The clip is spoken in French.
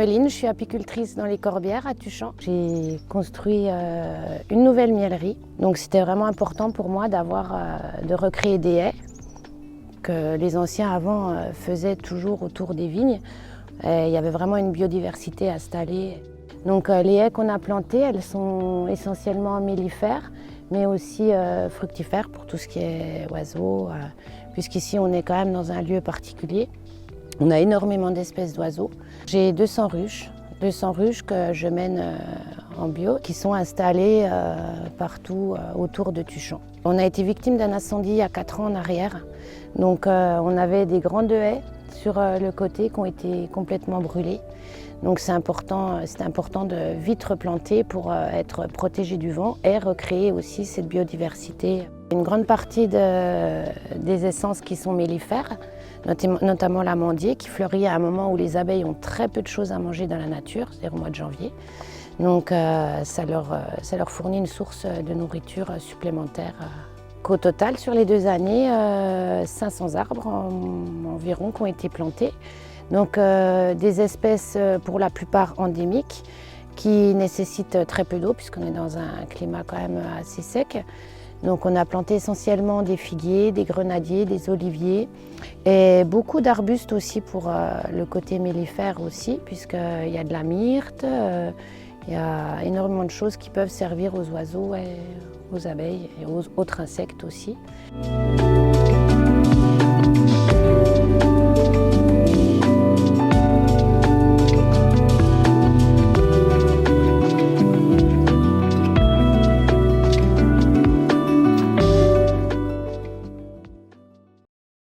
Meline, je suis apicultrice dans les Corbières à Tuchan. J'ai construit une nouvelle miellerie, donc c'était vraiment important pour moi de recréer des haies que les anciens avant faisaient toujours autour des vignes. Et il y avait vraiment une biodiversité installée. Donc les haies qu'on a plantées, elles sont essentiellement mellifères, mais aussi fructifères pour tout ce qui est oiseaux, puisqu'ici on est quand même dans un lieu particulier. On a énormément d'espèces d'oiseaux. J'ai 200 ruches que je mène en bio, qui sont installées partout autour de Tuchan. On a été victime d'un incendie il y a 4 ans en arrière. Donc on avait des grandes haies sur le côté qui ont été complètement brûlées. Donc c'est important de vite replanter pour être protégé du vent et recréer aussi cette biodiversité. Une grande partie des essences qui sont mellifères, notamment l'amandier qui fleurit à un moment où les abeilles ont très peu de choses à manger dans la nature, c'est-à-dire au mois de janvier. Donc ça leur fournit une source de nourriture supplémentaire. Qu'au total, sur les 2 années, 500 arbres environ qui ont été plantés. Donc des espèces pour la plupart endémiques qui nécessitent très peu d'eau puisqu'on est dans un climat quand même assez sec. Donc on a planté essentiellement des figuiers, des grenadiers, des oliviers et beaucoup d'arbustes aussi pour le côté mellifère aussi puisqu'il y a de la myrte, il y a énormément de choses qui peuvent servir aux oiseaux et aux abeilles et aux autres insectes aussi.